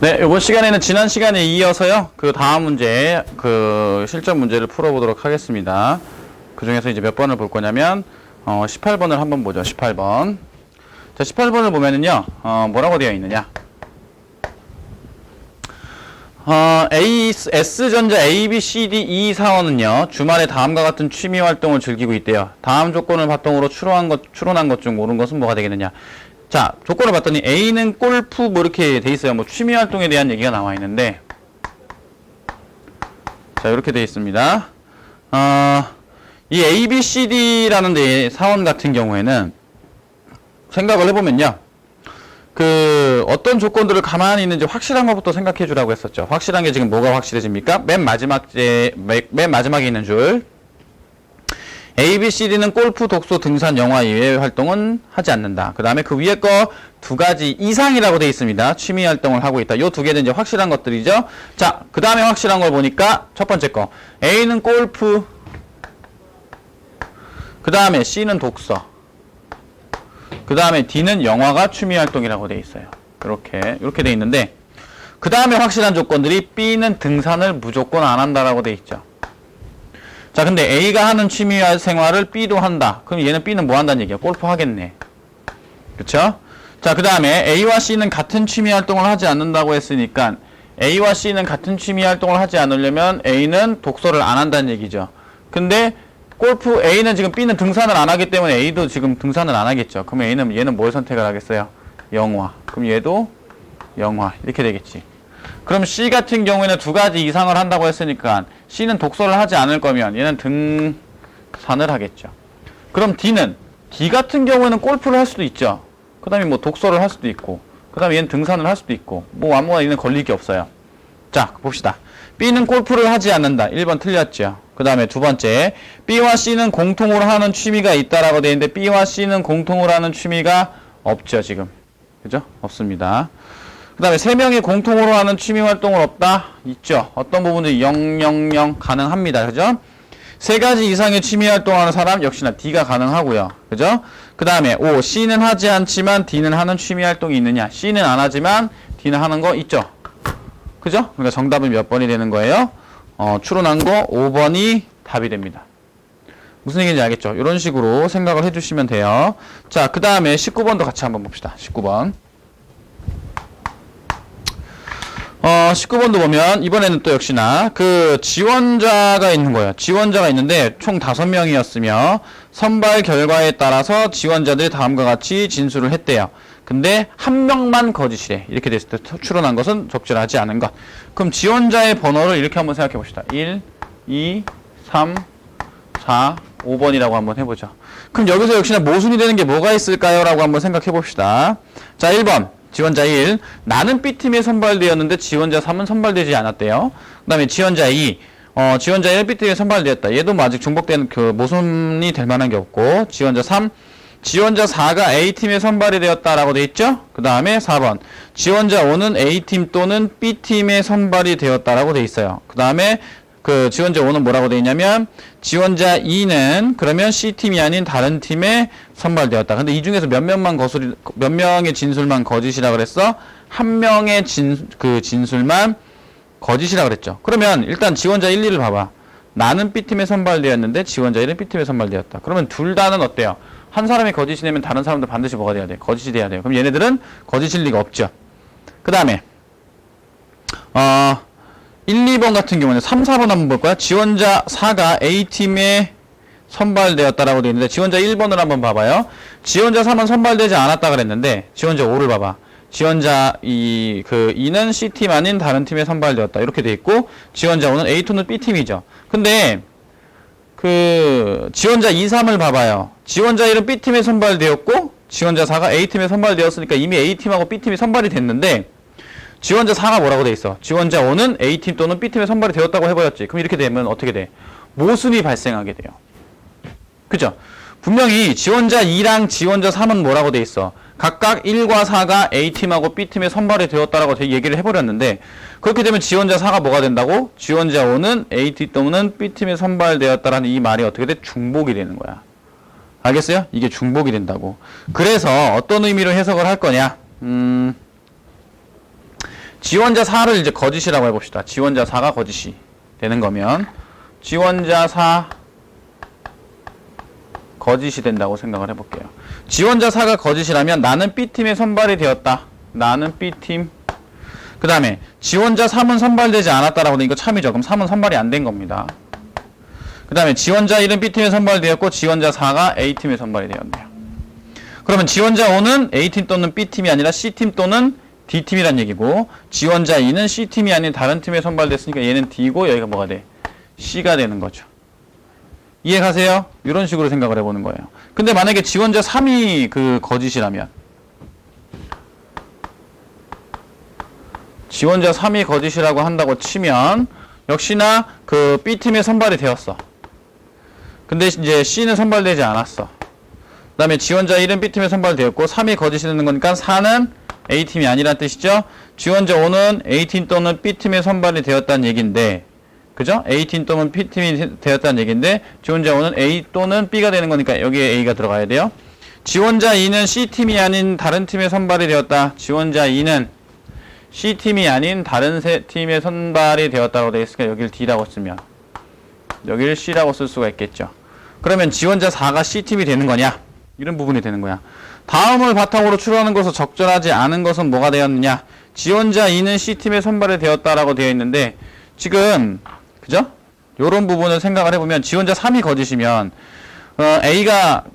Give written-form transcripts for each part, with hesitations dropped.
네, 이번 시간에는 지난 시간에 이어서요, 그 다음 문제, 그 실전 문제를 풀어보도록 하겠습니다. 그 중에서 이제 몇 번을 볼 거냐면, 18번을 한번 보죠. 18번. 자, 18번을 보면은요, 뭐라고 되어 있느냐. S전자 A, B, C, D, E 사원은요, 주말에 다음과 같은 취미 활동을 즐기고 있대요. 다음 조건을 바탕으로 추론한 것 중 옳은 것은 뭐가 되겠느냐. 자, 조건을 봤더니 A는 골프 뭐 이렇게 돼 있어요. 뭐 취미 활동에 대한 얘기가 나와 있는데, 자, 이렇게 돼 있습니다. 이 A, B, C, D라는 데 사원 같은 경우에는 생각을 해보면요. 그 어떤 조건들을 가만히 있는지 확실한 것부터 생각해 주라고 했었죠. 확실한 게 지금 뭐가 확실해집니까? 맨 마지막에 있는 줄. A, B, C, D는 골프, 독서, 등산, 영화 이외의 활동은 하지 않는다. 그 다음에 그 위에 거 두 가지 이상이라고 되어 있습니다. 취미 활동을 하고 있다. 요 두 개는 이제 확실한 것들이죠. 자, 그 다음에 확실한 걸 보니까 첫 번째 거. A는 골프, 그 다음에 C는 독서, 그 다음에 D는 영화가 취미 활동이라고 되어 있어요. 이렇게 되어 있는데, 그 다음에 확실한 조건들이 B는 등산을 무조건 안 한다라고 되어 있죠. 자, 근데 A가 하는 취미 생활을 B도 한다. 그럼 얘는 B는 뭐 한다는 얘기야? 골프 하겠네. 그쵸? 자, 그 다음에 A와 C는 같은 취미 활동을 하지 않는다고 했으니까 A와 C는 같은 취미 활동을 하지 않으려면 A는 독서를 안 한다는 얘기죠. 근데 골프 A는 지금 B는 등산을 안 하기 때문에 A도 지금 등산을 안 하겠죠. 그럼 얘는 뭘 선택을 하겠어요? 영화. 그럼 얘도 영화. 이렇게 되겠지. 그럼 C 같은 경우에는 두 가지 이상을 한다고 했으니까 C는 독서를 하지 않을 거면 얘는 등산을 하겠죠. 그럼 D 같은 경우에는 골프를 할 수도 있죠. 그 다음에 뭐 독서를 할 수도 있고, 그 다음에 얘는 등산을 할 수도 있고, 뭐 아무거나 얘는 걸릴 게 없어요. 자, 봅시다. B는 골프를 하지 않는다. 1번 틀렸죠. 그 다음에 두 번째, B와 C는 공통으로 하는 취미가 있다라고 되어 있는데 B와 C는 공통으로 하는 취미가 없죠, 지금. 그죠? 없습니다. 그 다음에 세 명이 공통으로 하는 취미 활동은 없다? 있죠. 어떤 부분들이 0, 가능합니다. 그죠? 세 가지 이상의 취미 활동하는 사람 역시나 D가 가능하고요. 그죠? 그 다음에 O, C는 하지 않지만 D는 하는 취미 활동이 있느냐? C는 안 하지만 D는 하는 거 있죠. 그죠? 그러니까 정답은 몇 번이 되는 거예요? 추론한 거 5번이 답이 됩니다. 무슨 얘기인지 알겠죠? 이런 식으로 생각을 해주시면 돼요. 자, 그 다음에 19번도 같이 한번 봅시다. 19번. 19번도 보면 이번에는 또 역시나 그 지원자가 있는 거예요. 지원자가 있는데 총 5명이었으며 선발 결과에 따라서 지원자들이 다음과 같이 진술을 했대요. 근데 한 명만 거짓이래. 이렇게 됐을 때 추론한 것은 적절하지 않은 것. 그럼 지원자의 번호를 이렇게 한번 생각해 봅시다. 1, 2, 3, 4, 5번이라고 한번 해보죠. 그럼 여기서 역시나 모순이 되는 게 뭐가 있을까요? 라고 한번 생각해 봅시다. 자, 1번. 지원자 1. 나는 B팀에 선발되었는데 지원자 3은 선발되지 않았대요. 그 다음에 지원자 2. 지원자 1 B팀에 선발되었다. 얘도 뭐 아직 중복된 그 모순이 될 만한 게 없고. 지원자 3. 지원자 4가 A팀에 선발이 되었다라고 돼 있죠? 그 다음에 4번. 지원자 5는 A팀 또는 B팀에 선발이 되었다라고 돼 있어요. 그 다음에 그 지원자 5는 뭐라고 돼 있냐면 지원자 2는 그러면 C팀이 아닌 다른 팀에 선발되었다. 근데 이 중에서 몇 명의 진술만 거짓이라 그랬어? 한 명의 진술만 거짓이라 그랬죠. 그러면 일단 지원자 1, 2를 봐봐. 나는 B팀에 선발되었는데 지원자 1은 B팀에 선발되었다. 그러면 둘 다는 어때요? 한 사람이 거짓이 되면 다른 사람도 반드시 뭐가 돼야 돼? 거짓이 돼야 돼요. 그럼 얘네들은 거짓일 리가 없죠. 그 다음에 1, 2번 같은 경우는 3, 4번 한번 볼 거야. 지원자 4가 A팀에 선발되었다라고 되어 있는데 지원자 1번을 한번 봐봐요. 지원자 3은 선발되지 않았다 그랬는데 지원자 5를 봐봐. 지원자 2는 C팀 아닌 다른 팀에 선발되었다. 이렇게 돼 있고 지원자 5는 A2는 B팀이죠. 근데 그 지원자 2, 3을 봐봐요. 지원자 1은 B팀에 선발되었고 지원자 4가 A팀에 선발되었으니까 이미 A팀하고 B팀이 선발이 됐는데 지원자 4가 뭐라고 돼 있어? 지원자 5는 A팀 또는 B팀에 선발이 되었다고 해버렸지. 그럼 이렇게 되면 어떻게 돼? 모순이 발생하게 돼요. 그죠? 분명히 지원자 2랑 지원자 3은 뭐라고 돼 있어? 각각 1과 4가 A팀하고 B팀에 선발이 되었다라고 얘기를 해버렸는데 그렇게 되면 지원자 4가 뭐가 된다고? 지원자 5는 A팀 또는 B팀에 선발되었다라는 이 말이 어떻게 돼? 중복이 되는 거야. 알겠어요? 이게 중복이 된다고. 그래서 어떤 의미로 해석을 할 거냐? 지원자 4를 이제 거짓이라고 해봅시다. 지원자 4가 거짓이 되는 거면 지원자 4 거짓이 된다고 생각을 해볼게요. 지원자 4가 거짓이라면 나는 B팀에 선발이 되었다. 나는 B팀. 그 다음에 지원자 3은 선발되지 않았다라고 하면 이거 참이죠. 그럼 3은 선발이 안 된 겁니다. 그 다음에 지원자 1은 B팀에 선발되었고 지원자 4가 A팀에 선발이 되었네요. 그러면 지원자 5는 A팀 또는 B팀이 아니라 C팀 또는 D팀이란 얘기고 지원자 2는 C팀이 아닌 다른 팀에 선발됐으니까 얘는 D고 여기가 뭐가 돼? C가 되는 거죠. 이해 가세요? 이런 식으로 생각을 해보는 거예요. 근데 만약에 지원자 3이 그 거짓이라면 지원자 3이 거짓이라고 한다고 치면 역시나 그 B팀에 선발이 되었어. 근데 이제 C는 선발되지 않았어. 그 다음에 지원자 1은 B팀에 선발되었고 3이 거짓이 되는 거니까 4는 A팀이 아니란 뜻이죠. 지원자 5는 A팀 또는 B팀에 선발이 되었다는 얘기인데 그죠? A팀 또는 B팀이 되었다는 얘기인데 지원자 5는 A 또는 B가 되는 거니까 여기에 A가 들어가야 돼요. 지원자 2는 C팀이 아닌 다른 팀에 선발이 되었다. 지원자 2는 C팀이 아닌 다른 세 팀에 선발이 되었다고 되어 있으니까 여기를 D라고 쓰면 여기를 C라고 쓸 수가 있겠죠. 그러면 지원자 4가 C팀이 되는 거냐? 이런 부분이 되는 거야. 다음을 바탕으로 추론하는 것은 적절하지 않은 것은 뭐가 되었느냐? 지원자 2는 C팀에 선발이 되었다라고 되어 있는데 지금 그죠? 요런 부분을 생각을 해보면 지원자 3이 거짓이면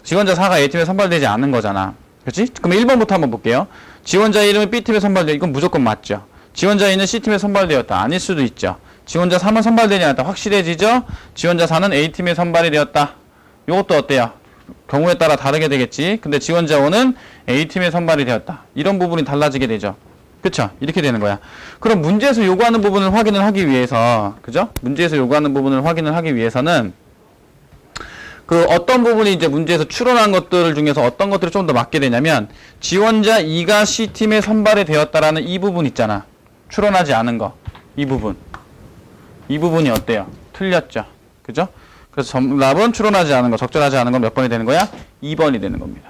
지원자 4가 A팀에 선발되지 않은 거잖아. 그렇지? 그럼 1번부터 한번 볼게요. 지원자 1은 B팀에 선발되어 이건 무조건 맞죠. 지원자 2는 C팀에 선발되었다. 아닐 수도 있죠. 지원자 3은 선발되지 않았다. 확실해지죠? 지원자 4는 A팀에 선발이 되었다. 요것도 어때요? 경우에 따라 다르게 되겠지. 근데 지원자 5는 A팀에 선발이 되었다. 이런 부분이 달라지게 되죠. 그쵸? 이렇게 되는 거야. 그럼 문제에서 요구하는 부분을 확인을 하기 위해서, 그죠? 문제에서 요구하는 부분을 확인을 하기 위해서는 그 어떤 부분이 이제 문제에서 추론한 것들 중에서 어떤 것들이 좀 더 맞게 되냐면 지원자 2가 C팀에 선발이 되었다라는 이 부분 있잖아. 추론하지 않은 거. 이 부분. 이 부분이 어때요? 틀렸죠. 그죠? 그래서 정답은 추론하지 않은 거, 적절하지 않은 건 몇 번이 되는 거야? 2번이 되는 겁니다.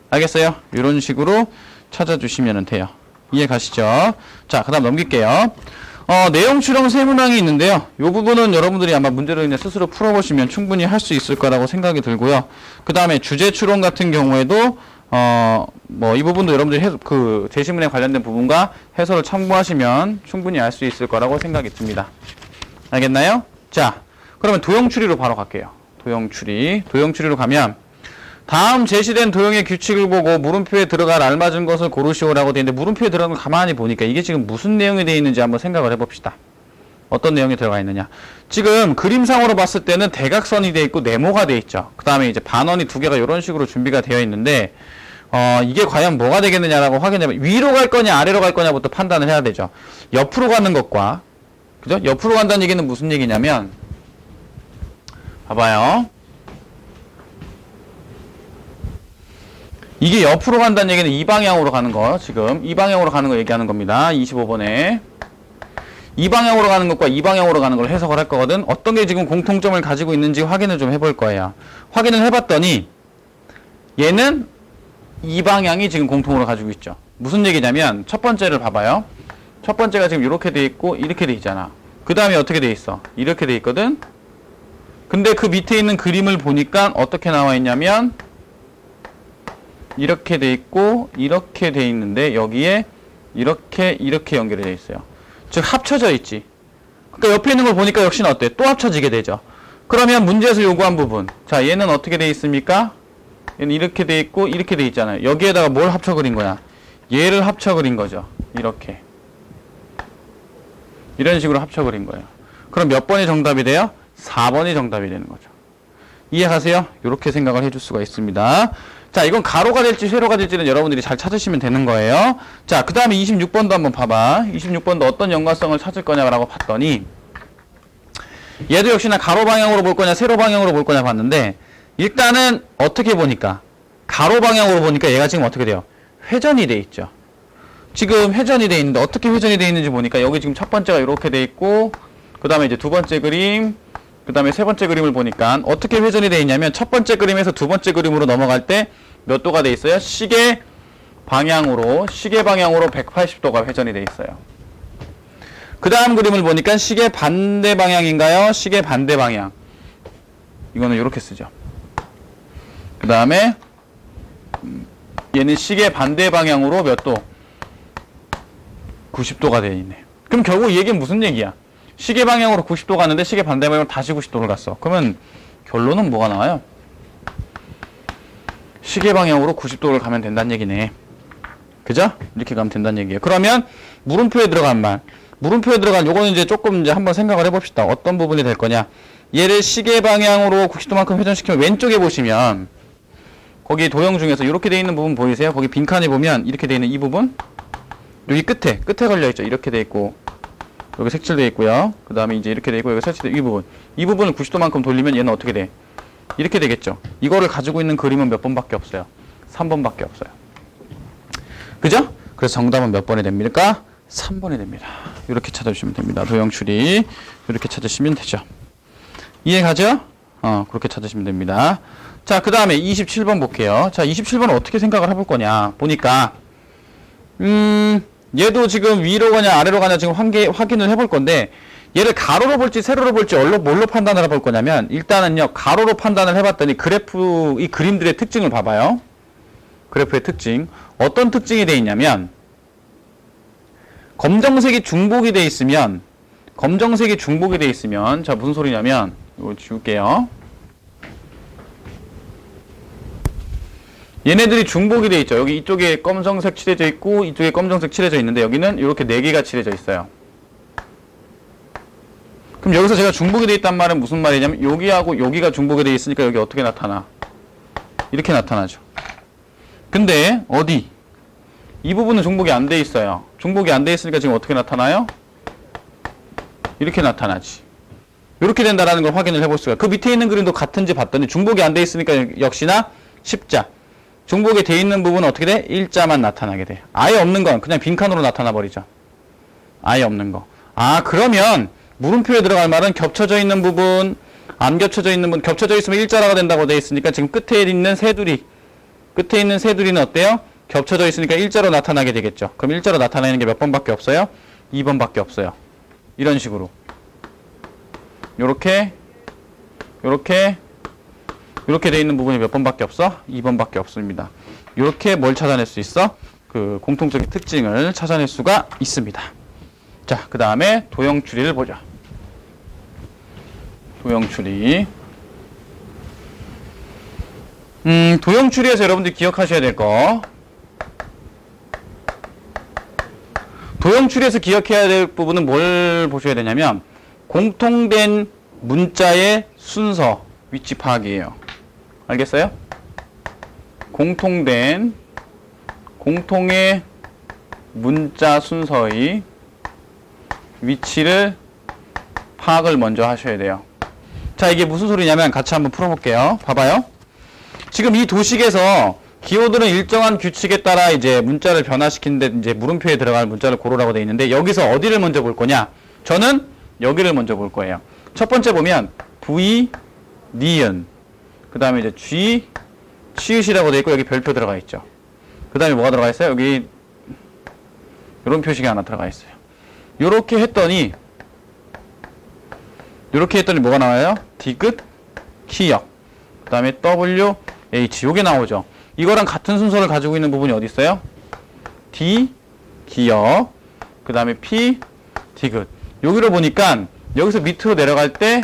알겠어요? 이런 식으로 찾아주시면 돼요. 이해 가시죠? 자, 그 다음 넘길게요. 내용 추론 세 문항이 있는데요. 이 부분은 여러분들이 아마 문제를 그냥 스스로 풀어보시면 충분히 할 수 있을 거라고 생각이 들고요. 그 다음에 주제 추론 같은 경우에도, 이 부분도 여러분들이 그 제시문에 관련된 부분과 해설을 참고하시면 충분히 알 수 있을 거라고 생각이 듭니다. 알겠나요? 자, 그러면 도형 추리로 바로 갈게요. 도형 추리로 가면 다음 제시된 도형의 규칙을 보고 물음표에 들어갈 알맞은 것을 고르시오라고 되어 있는데 물음표에 들어간 걸 가만히 보니까 이게 지금 무슨 내용이 되어 있는지 한번 생각을 해봅시다. 어떤 내용이 들어가 있느냐. 지금 그림상으로 봤을 때는 대각선이 되어 있고 네모가 되어 있죠. 그 다음에 이제 반원이 두 개가 이런 식으로 준비가 되어 있는데 이게 과연 뭐가 되겠느냐라고 확인해보면 위로 갈 거냐 아래로 갈 거냐부터 판단을 해야 되죠. 옆으로 가는 것과 그죠? 옆으로 간다는 얘기는 무슨 얘기냐면 봐봐요. 이게 옆으로 간다는 얘기는 이 방향으로 가는 거, 지금 이 방향으로 가는 거 얘기하는 겁니다. 25번에 이 방향으로 가는 것과 이 방향으로 가는 걸 해석을 할 거거든. 어떤 게 지금 공통점을 가지고 있는지 확인을 좀 해볼 거예요. 확인을 해봤더니 얘는 이 방향이 지금 공통으로 가지고 있죠. 무슨 얘기냐면 첫 번째를 봐봐요. 첫 번째가 지금 이렇게 돼 있고 이렇게 돼 있잖아. 그 다음에 어떻게 돼 있어? 이렇게 돼 있거든. 근데 그 밑에 있는 그림을 보니까 어떻게 나와 있냐면 이렇게 돼 있고 이렇게 돼 있는데 여기에 이렇게 연결이 돼 있어요. 즉 합쳐져 있지. 그러니까 옆에 있는 걸 보니까 역시나 어때? 또 합쳐지게 되죠. 그러면 문제에서 요구한 부분. 자, 얘는 어떻게 돼 있습니까? 얘는 이렇게 돼 있고 이렇게 돼 있잖아요. 여기에다가 뭘 합쳐 그린 거야? 얘를 합쳐 그린 거죠. 이렇게. 이런 식으로 합쳐 그린 거예요. 그럼 몇 번이 정답이 돼요? 4번이 정답이 되는 거죠. 이해가세요? 이렇게 생각을 해줄 수가 있습니다. 자, 이건 가로가 될지 세로가 될지는 여러분들이 잘 찾으시면 되는 거예요. 자, 그 다음에 26번도 한번 봐봐. 26번도 어떤 연관성을 찾을 거냐라고 봤더니 얘도 역시나 가로 방향으로 볼 거냐 세로 방향으로 볼 거냐 봤는데 일단은 어떻게 보니까 가로 방향으로 보니까 얘가 지금 어떻게 돼요? 회전이 돼 있죠. 지금 회전이 돼 있는데 어떻게 회전이 돼 있는지 보니까 여기 지금 첫 번째가 이렇게 돼 있고 그 다음에 이제 두 번째 그림 그 다음에 세 번째 그림을 보니까 어떻게 회전이 되어 있냐면 첫 번째 그림에서 두 번째 그림으로 넘어갈 때 몇 도가 되어 있어요? 시계 방향으로 180도가 회전이 되어 있어요. 그 다음 그림을 보니까 시계 반대 방향인가요? 시계 반대 방향. 이거는 이렇게 쓰죠. 그 다음에 얘는 시계 반대 방향으로 몇 도? 90도가 되어 있네. 그럼 결국 이 얘기는 무슨 얘기야? 시계 방향으로 90도 갔는데 시계 반대 방향으로 다시 90도를 갔어. 그러면 결론은 뭐가 나와요? 시계 방향으로 90도를 가면 된다는 얘기네. 그죠? 이렇게 가면 된다는 얘기예요. 그러면 물음표에 들어간 말. 물음표에 들어간 요거는 이제 조금 이제 한번 생각을 해봅시다. 어떤 부분이 될 거냐. 얘를 시계 방향으로 90도만큼 회전시키면 왼쪽에 보시면 거기 도형 중에서 이렇게 돼 있는 부분 보이세요? 거기 빈칸에 보면 이렇게 돼 있는 이 부분 여기 끝에 걸려 있죠. 이렇게 돼 있고 여기 색칠돼 있고요. 그 다음에 이제 이렇게 돼 있고 여기 설치돼 이 부분을 90도만큼 돌리면 얘는 어떻게 돼? 이렇게 되겠죠. 이거를 가지고 있는 그림은 몇 번밖에 없어요. 3번밖에 없어요. 그죠? 그래서 정답은 몇 번이 됩니까? 3번이 됩니다. 이렇게 찾아주시면 됩니다. 도형 추리 이렇게 찾으시면 되죠. 이해가죠? 그렇게 찾으시면 됩니다. 자, 그 다음에 27번 볼게요. 자, 27번은 어떻게 생각을 해볼 거냐. 보니까, 얘도 지금 위로 가냐, 아래로 가냐 지금 확인을 해볼 건데, 얘를 가로로 볼지, 세로로 볼지, 뭘로 판단을 해볼 거냐면, 일단은요, 가로로 판단을 해봤더니, 그래프, 이 그림들의 특징을 봐봐요. 그래프의 특징. 어떤 특징이 돼 있냐면, 검정색이 중복이 돼 있으면, 자, 무슨 소리냐면, 이거 지울게요. 얘네들이 중복이 돼 있죠. 여기 이쪽에 검정색 칠해져 있고 이쪽에 검정색 칠해져 있는데 여기는 이렇게 4개가 칠해져 있어요. 그럼 여기서 제가 중복이 돼 있단 말은 무슨 말이냐면 여기하고 여기가 중복이 돼 있으니까 여기 어떻게 나타나? 이렇게 나타나죠. 근데 어디? 이 부분은 중복이 안 돼 있어요. 중복이 안 돼 있으니까 지금 어떻게 나타나요? 이렇게 나타나지. 이렇게 된다라는 걸 확인을 해볼 수가. 그 밑에 있는 그림도 같은지 봤더니 중복이 안 돼 있으니까 역시나 십자. 중복이 돼 있는 부분은 어떻게 돼? 일자만 나타나게 돼. 아예 없는 건 그냥 빈칸으로 나타나 버리죠. 아예 없는 거. 그러면 물음표에 들어갈 말은 겹쳐져 있는 부분, 안 겹쳐져 있는 부분, 겹쳐져 있으면 일자라가 된다고 돼 있으니까 지금 끝에 있는 새두리는 어때요? 겹쳐져 있으니까 일자로 나타나게 되겠죠. 그럼 일자로 나타나는 게 몇 번밖에 없어요? 2번밖에 없어요. 이런 식으로. 요렇게 돼 있는 부분이 몇 번밖에 없어? 2번밖에 없습니다. 요렇게 뭘 찾아낼 수 있어? 그 공통적인 특징을 찾아낼 수가 있습니다. 자, 그 다음에 도형 추리를 보죠. 도형 추리. 도형 추리에서 여러분들이 기억하셔야 될 거. 도형 추리에서 기억해야 될 부분은 뭘 보셔야 되냐면 공통된 문자의 순서, 위치 파악이에요. 알겠어요? 공통의 문자 순서의 위치를 파악을 먼저 하셔야 돼요. 자, 이게 무슨 소리냐면 같이 한번 풀어볼게요. 봐봐요. 지금 이 도식에서 기호들은 일정한 규칙에 따라 이제 문자를 변화시키는데 이제 물음표에 들어갈 문자를 고르라고 되어 있는데 여기서 어디를 먼저 볼 거냐? 저는 여기를 먼저 볼 거예요. 첫 번째 보면 V, 니은, 그 다음에 이제 G, 치읓이라고 되어 있고 여기 별표 들어가 있죠. 그 다음에 뭐가 들어가 있어요? 여기 이런 표시가 하나 들어가 있어요. 요렇게 했더니 뭐가 나와요? 디귿, 키역, 그 다음에 W, H 요게 나오죠. 이거랑 같은 순서를 가지고 있는 부분이 어디 있어요? D, 기역, 그 다음에 P, 디귿. 여기로 보니까 여기서 밑으로 내려갈 때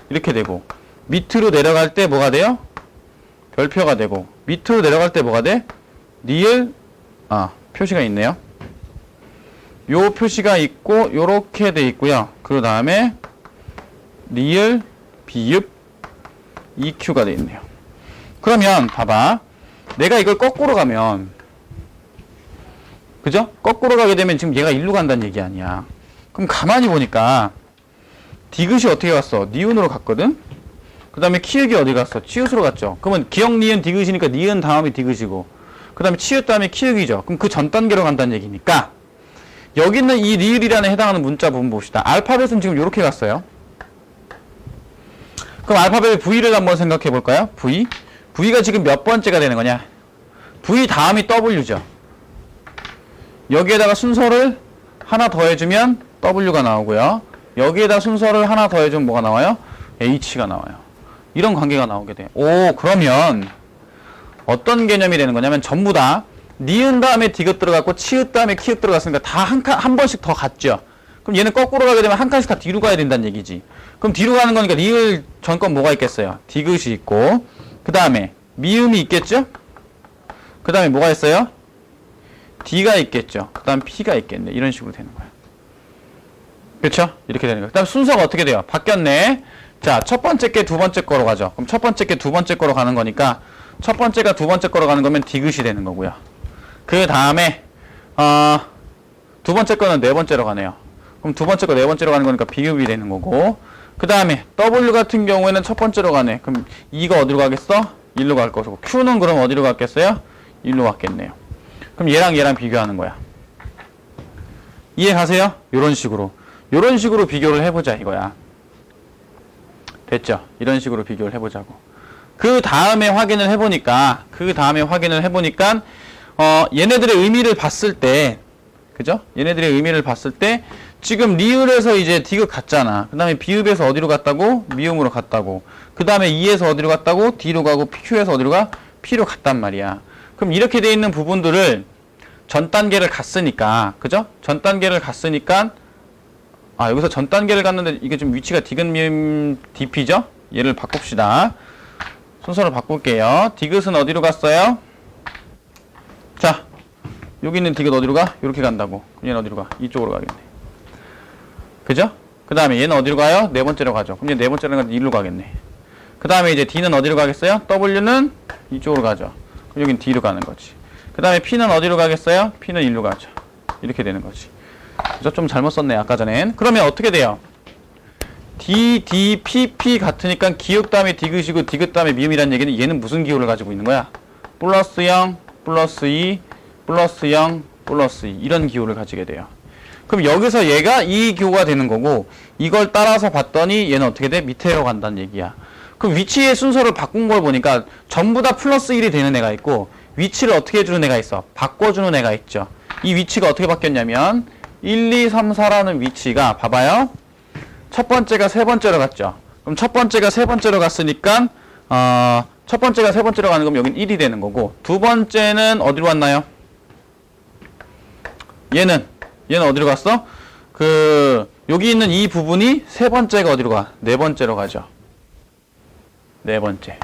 이렇게 되고 밑으로 내려갈 때 뭐가 돼요? 별표가 되고 밑으로 내려갈 때 뭐가 돼? 리을, 표시가 있네요. 요 표시가 있고 요렇게 돼 있고요. 그 다음에 리을, 비읍, EQ가 돼 있네요. 그러면 봐봐. 내가 이걸 거꾸로 가면 그죠? 거꾸로 가게 되면 지금 얘가 일로 간다는 얘기 아니야. 그럼 가만히 보니까 디귿이 어떻게 갔어? 니은으로 갔거든? 그 다음에 키읔이 어디 갔어? 치읓으로 갔죠? 그러면 기역, 니은, 디귿이니까 니은 다음이 디귿이고 그 다음에 치읓 다음에 키읔이죠. 그럼 그 전 단계로 간다는 얘기니까 여기 있는 이 리을이라는 해당하는 문자 부분 봅시다. 알파벳은 지금 이렇게 갔어요. 그럼 알파벳 V를 한번 생각해 볼까요? V. V가 지금 몇 번째가 되는 거냐? V 다음이 W죠. 여기에다가 순서를 하나 더 해주면 W가 나오고요. 여기에다 순서를 하나 더해주면 뭐가 나와요? H가 나와요. 이런 관계가 나오게 돼요. 오, 그러면 어떤 개념이 되는 거냐면 전부 다 니은 다음에 디귿 들어갔고 치읓 다음에 키읔 들어갔으니까 다 한 번씩 더 갔죠. 그럼 얘는 거꾸로 가게 되면 한 칸씩 다 뒤로 가야 된다는 얘기지. 그럼 뒤로 가는 거니까 리을 전 건 뭐가 있겠어요? 디귿이 있고, 그 다음에 미음이 있겠죠? 그 다음에 뭐가 있어요? D가 있겠죠. 그 다음 P가 있겠네. 이런 식으로 되는 거야. 그렇죠? 이렇게 되는 거야. 그 다음 순서가 어떻게 돼요? 바뀌었네. 자, 첫 번째 게 두 번째 거로 가죠. 그럼 첫 번째 게 두 번째 거로 가는 거니까 첫 번째가 두 번째 거로 가는 거면 디귿이 되는 거고요. 그 다음에 두 번째 거는 네 번째로 가네요. 그럼 두 번째 거 네 번째로 가는 거니까 비읍이 되는 거고, 그 다음에 W 같은 경우에는 첫 번째로 가네. 그럼 E가 어디로 가겠어? 1로 갈 거고, Q는 그럼 어디로 갔겠어요? 1로 갔겠네요. 그럼 얘랑 비교하는 거야. 이해 가세요? 요런 식으로 비교를 해보자 이거야. 됐죠? 이런 식으로 비교를 해보자고. 그 다음에 확인을 해보니까 얘네들의 의미를 봤을 때, 그죠? 얘네들의 의미를 봤을 때 지금 리을에서 이제 디귿 갔잖아. 그 다음에 비읍에서 어디로 갔다고? 미음으로 갔다고. 그 다음에 E에서 어디로 갔다고? D로 가고, Q에서 어디로 가? P로 갔단 말이야. 그럼 이렇게 돼 있는 부분들을 전 단계를 갔으니까, 그죠? 전 단계를 갔으니까, 여기서 전 단계를 갔는데 이게 좀 위치가 디귿 미음 DP죠? 얘를 바꿉시다. 순서를 바꿀게요. 디귿은 어디로 갔어요? 자, 여기 있는 디귿 어디로 가? 이렇게 간다고. 얘는 어디로 가? 이쪽으로 가겠네. 그죠? 그 다음에 얘는 어디로 가요? 네 번째로 가죠. 그럼 얘 네 번째로 가면 1로 가겠네. 그 다음에 이제 D는 어디로 가겠어요? W는 이쪽으로 가죠. 그럼 여긴 D로 가는 거지. 그 다음에 P는 어디로 가겠어요? P는 1로 가죠. 이렇게 되는 거지. 그죠? 좀 잘못 썼네, 아까 전엔. 그러면 어떻게 돼요? D, D, P, P 같으니까 기역 다음에 디귿이고 디귿 다음에 미음이라는 얘기는 얘는 무슨 기호를 가지고 있는 거야? 플러스 0, 플러스 2, 플러스 0, 플러스 2 이런 기호를 가지게 돼요. 그럼 여기서 얘가 이 기호가 되는 거고, 이걸 따라서 봤더니 얘는 어떻게 돼? 밑에로 간다는 얘기야. 그럼 위치의 순서를 바꾼 걸 보니까 전부 다 플러스 1이 되는 애가 있고, 위치를 어떻게 해주는 애가 있어? 바꿔주는 애가 있죠. 이 위치가 어떻게 바뀌었냐면 1, 2, 3, 4라는 위치가 봐봐요. 첫 번째가 세 번째로 갔죠. 그럼 첫 번째가 세 번째로 갔으니까 첫 번째가 세 번째로 가는 거면 여긴 1이 되는 거고, 두 번째는 어디로 갔나요? 얘는 어디로 갔어? 여기 있는 이 부분이 세 번째가 어디로 가? 네 번째로 가죠. 네 번째.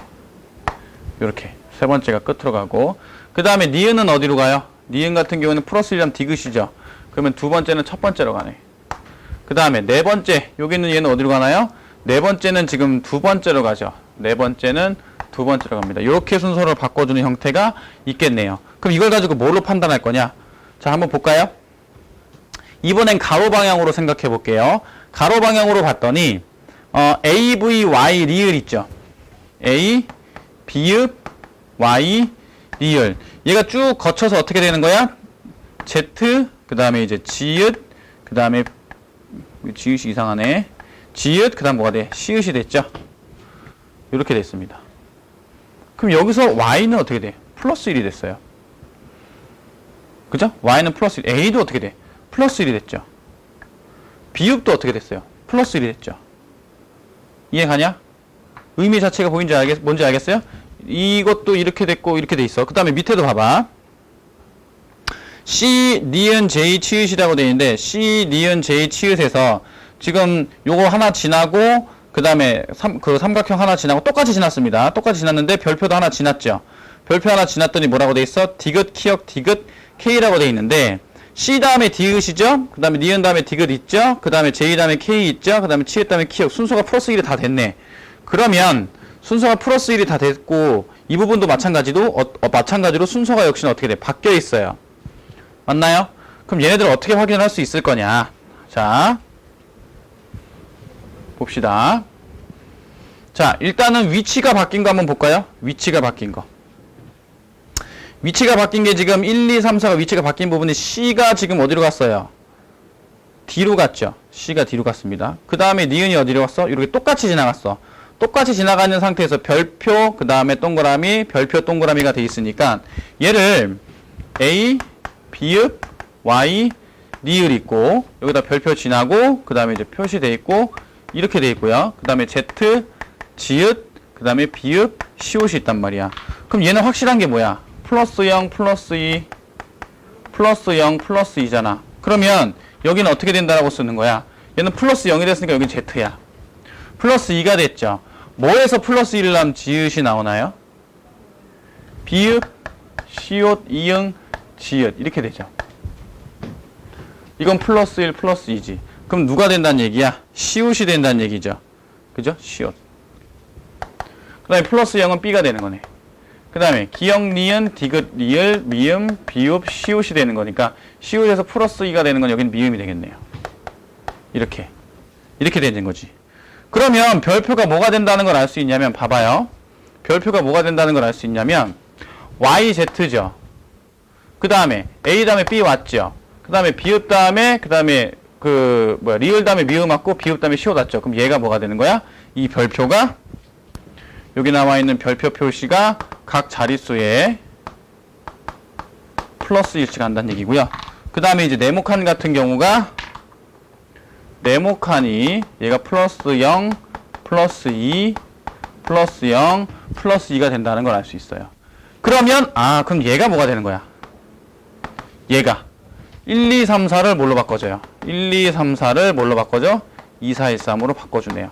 요렇게 세 번째가 끝으로 가고, 그 다음에 니은은 어디로 가요? 니은 같은 경우는 플러스 1이면 디귿이죠. 그러면 두 번째는 첫 번째로 가네. 그 다음에 네 번째, 여기 있는 얘는 어디로 가나요? 네 번째는 지금 두 번째로 가죠. 네 번째는 두 번째로 갑니다. 이렇게 순서를 바꿔주는 형태가 있겠네요. 그럼 이걸 가지고 뭘로 판단할 거냐? 자, 한번 볼까요? 이번엔 가로 방향으로 생각해 볼게요. 가로 방향으로 봤더니 A, V, Y, 리을 있죠. A, 비읍, Y, 리을. 얘가 쭉 거쳐서 어떻게 되는 거야? Z, 그 다음에 이제 지읒, 그 다음에 지읒이 이상하네. 지읒, 그 다음 뭐가 돼? 시읒이 됐죠? 이렇게 됐습니다. 그럼 여기서 Y는 어떻게 돼? 플러스 1이 됐어요. 그죠? Y는 플러스 1. A도 어떻게 돼? 플러스 1이 됐죠. 비읍도 어떻게 됐어요? 플러스 1이 됐죠. 이해 가냐? 의미 자체가 뭔지 알겠어요? 이것도 이렇게 됐고 이렇게 돼 있어. 그 다음에 밑에도 봐봐. C, 니은, J, 치읓이라고 돼 있는데 C, 니은, J, 치읓에서 지금 요거 하나 지나고 그 다음에 삼각형 하나 지나고 똑같이 지났습니다. 똑같이 지났는데 별표도 하나 지났죠. 별표 하나 지났더니 뭐라고 돼 있어? 디귿, 키역, 디귿, K라고 돼 있는데 C 다음에 디귿이죠. 그 다음에 니은 다음에 디귿 있죠. 그 다음에 J 다음에 K 있죠. 그 다음에 치읓 다음에 키역. 순서가 플러스 1이 다 됐네. 그러면 순서가 플러스 1이 다 됐고 이 부분도 마찬가지로 순서가 역시나 어떻게 돼? 바뀌어 있어요. 맞나요? 그럼 얘네들 어떻게 확인할 수 있을 거냐? 자, 봅시다. 자, 일단은 위치가 바뀐 거 한번 볼까요? 위치가 바뀐 거. 위치가 바뀐 게 지금 1, 2, 3, 4가 위치가 바뀐 부분이 C가 지금 어디로 갔어요? D로 갔죠. C가 D로 갔습니다. 그 다음에 니은이 어디로 갔어? 이렇게 똑같이 지나갔어. 똑같이 지나가는 상태에서 별표, 그 다음에 동그라미, 별표, 동그라미가 돼 있으니까 얘를 A, 비읍, Y, 니을 있고, 여기다 별표 지나고, 그 다음에 이제 표시돼 있고, 이렇게 돼 있고요. 그 다음에 Z, 지읒, 그 다음에 비읍, 시옷이 있단 말이야. 그럼 얘는 확실한 게 뭐야? 플러스 0, 플러스 2, 플러스 0, 플러스 2잖아. 그러면 여기는 어떻게 된다라고 쓰는 거야? 얘는 플러스 0이 됐으니까 여기는 Z야. 플러스 2가 됐죠. 뭐에서 플러스 1을 하면 지읒이 나오나요? 비읍, 시옷, 이응, 지읒 이렇게 되죠. 이건 플러스 1, 플러스 2지. 그럼 누가 된다는 얘기야? 시옷이 된다는 얘기죠. 그죠? 시옷. 그 다음에 플러스 0은 B가 되는 거네. 그 다음에 기역, 니은, 디귿, 리을, 미음, 비읍, 시옷이 되는 거니까 시옷에서 플러스 2가 되는 건 여기는 미음이 되겠네요. 이렇게 되는 거지. 그러면 별표가 뭐가 된다는 걸 알 수 있냐면 봐봐요. 별표가 뭐가 된다는 걸 알 수 있냐면 YZ죠. 그 다음에 A 다음에 B 왔죠. 그 다음에 비읍 다음에 리을 다음에 미음 왔고 비읍 다음에 시옷 왔죠. 그럼 얘가 뭐가 되는 거야? 이 별표가 여기 나와 있는 별표 표시가 각 자릿수에 플러스 1씩 한다는 얘기고요. 그 다음에 이제 네모칸 같은 경우가 네모칸이 얘가 플러스 0, 플러스 2, 플러스 0, 플러스 2가 된다는 걸 알 수 있어요. 그러면 그럼 얘가 뭐가 되는 거야? 얘가 1, 2, 3, 4를 뭘로 바꿔줘요? 1, 2, 3, 4를 뭘로 바꿔줘? 2, 4, 1, 3으로 바꿔주네요.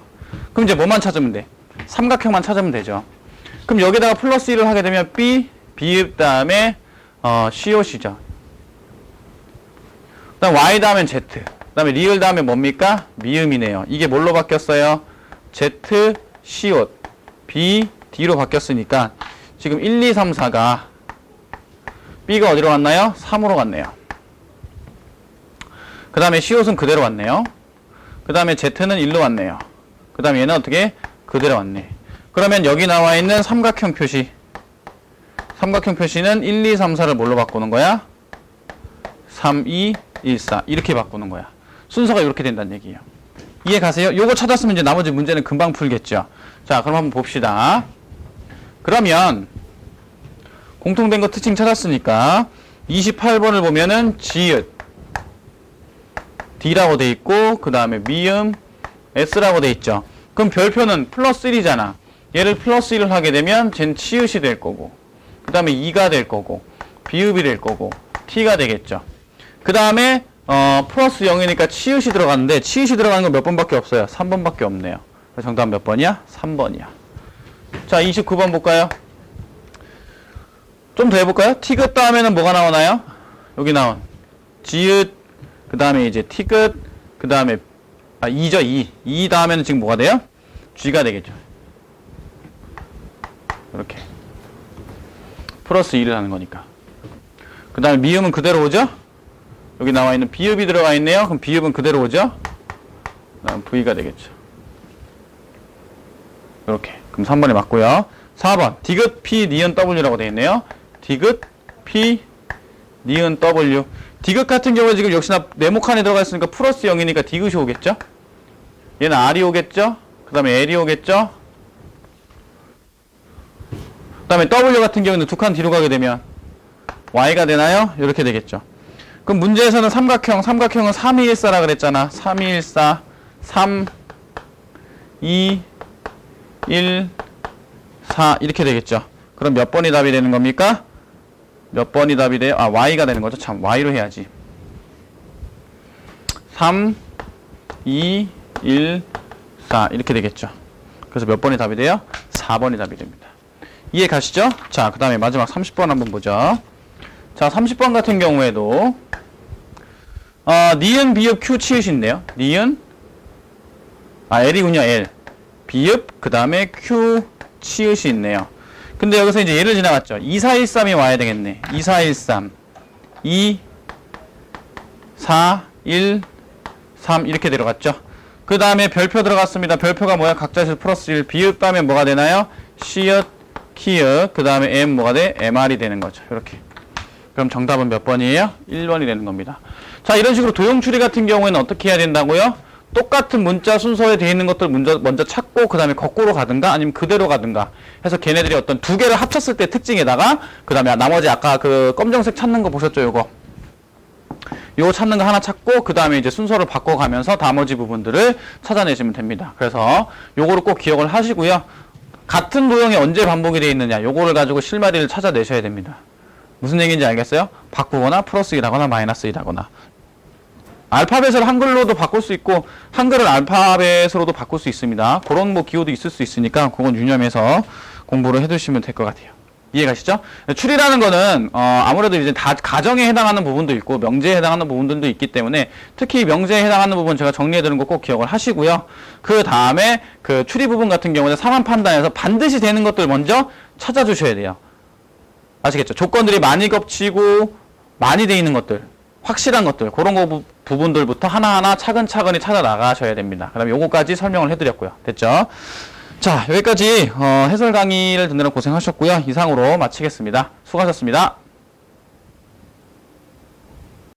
그럼 이제 뭐만 찾으면 돼? 삼각형만 찾으면 되죠. 그럼 여기다가 플러스 1을 하게 되면 B, 비읍 다음에 시옷이죠. 그 다음 Y 다음엔 Z. 그 다음에 리을 다음에 뭡니까? 미음이네요. 이게 뭘로 바뀌었어요? Z, 시옷, B, D로 바뀌었으니까 지금 1, 2, 3, 4가 B가 어디로 갔나요? 3으로 갔네요. 그 다음에 시옷은 그대로 왔네요. 그 다음에 Z는 1로 왔네요. 그 다음에 얘는 어떻게? 그대로 왔네. 그러면 여기 나와 있는 삼각형 표시. 삼각형 표시는 1, 2, 3, 4를 뭘로 바꾸는 거야? 3, 2, 1, 4. 이렇게 바꾸는 거야. 순서가 이렇게 된다는 얘기예요. 이해 가세요? 요거 찾았으면 이제 나머지 문제는 금방 풀겠죠. 자, 그럼 한번 봅시다. 그러면 공통된 거 특징 찾았으니까 28번을 보면은 지읒 D라고 돼 있고 그 다음에 미음 S라고 돼 있죠. 그럼 별표는 플러스 1이잖아. 얘를 플러스 1을 하게 되면 쟨 치읓이 될 거고 그 다음에 2가 될 거고 비읍이 될 거고 T가 되겠죠. 그 다음에 플러스 0이니까 치읓이 들어갔는데 치읓이 들어가는 건 몇 번밖에 없어요. 3번밖에 없네요. 정답 몇 번이야? 3번이야. 자, 29번 볼까요? 좀 더 해볼까요? 티귿 다음에는 뭐가 나오나요? 여기 나온 지읒 그 다음에 이제 티귿 그 다음에 2죠. 2 다음에는 지금 뭐가 돼요? G가 되겠죠. 이렇게 플러스 2를 하는 거니까. 그 다음에 미음은 그대로 오죠? 여기 나와 있는 비읍이 들어가 있네요. 그럼 비읍은 그대로 오죠? 그 다음 V가 되겠죠. 이렇게. 그럼 3번에 맞고요. 4번 디귿 P 니은 W라고 되어 있네요. 디귿 P 니은 W. 디귿 같은 경우는 지금 역시나 네모칸에 들어가 있으니까 플러스 0이니까 디귿이 오겠죠? 얘는 R이 오겠죠? 그 다음에 L이 오겠죠? 그 다음에 W 같은 경우는 두 칸 뒤로 가게 되면 Y가 되나요? 이렇게 되겠죠. 그럼 문제에서는 삼각형은 3,2,1,4라 그랬잖아. 3,2,1,4, 3, 2, 1, 4 이렇게 되겠죠. 그럼 몇 번이 답이 되는 겁니까? 몇 번이 답이 돼요? Y가 되는 거죠. 참, Y로 해야지. 3, 2, 1, 4 이렇게 되겠죠. 그래서 몇 번이 답이 돼요? 4번이 답이 됩니다. 이해 가시죠? 자, 그 다음에 마지막 30번 한번 보죠. 자, 30번 같은 경우에도 니은, 비읍, Q, 치읓이 있네요. 니은, L이군요. L. 비읍, 그 다음에 Q, 치읓이 있네요. 근데 여기서 이제 얘를 지나갔죠. 2413이 와야 되겠네. 2413, 2, 4, 1, 3 이렇게 들어갔죠. 그 다음에 별표 들어갔습니다. 별표가 뭐야? 각자에서 플러스 1. 비읍 다음에 뭐가 되나요? 시읒, 키읒, 그 다음에 M 뭐가 돼? MR이 되는 거죠. 이렇게. 그럼 정답은 몇 번이에요? 1번이 되는 겁니다. 자, 이런 식으로 도형추리 같은 경우에는 어떻게 해야 된다고요? 똑같은 문자 순서에 되어 있는 것들 먼저 찾고 그 다음에 거꾸로 가든가 아니면 그대로 가든가 해서 걔네들이 어떤 두 개를 합쳤을 때 특징에다가 그 다음에 나머지 아까 그 검정색 찾는 거 보셨죠? 요거 찾는 거 하나 찾고 그 다음에 이제 순서를 바꿔가면서 나머지 부분들을 찾아내시면 됩니다. 그래서 요거를 꼭 기억을 하시고요. 같은 도형이 언제 반복이 되어 있느냐 요거를 가지고 실마리를 찾아내셔야 됩니다. 무슨 얘기인지 알겠어요? 바꾸거나 플러스 1하거나 마이너스 1하거나 알파벳을 한글로도 바꿀 수 있고 한글을 알파벳으로도 바꿀 수 있습니다. 그런 뭐 기호도 있을 수 있으니까 그건 유념해서 공부를 해두시면 될 것 같아요. 이해가시죠? 추리라는 거는 아무래도 이제 다 가정에 해당하는 부분도 있고 명제에 해당하는 부분들도 있기 때문에 특히 명제에 해당하는 부분 제가 정리해드린 거 꼭 기억을 하시고요. 그 다음에 그 추리 부분 같은 경우는 상황 판단에서 반드시 되는 것들 먼저 찾아주셔야 돼요. 아시겠죠? 조건들이 많이 겹치고 많이 돼 있는 것들, 확실한 것들, 그런 거 부분들부터 하나하나 차근차근히 찾아 나가셔야 됩니다. 그다음에 요거까지 설명을 해드렸고요. 됐죠? 자, 여기까지 해설 강의를 듣느라 고생하셨고요. 이상으로 마치겠습니다. 수고하셨습니다.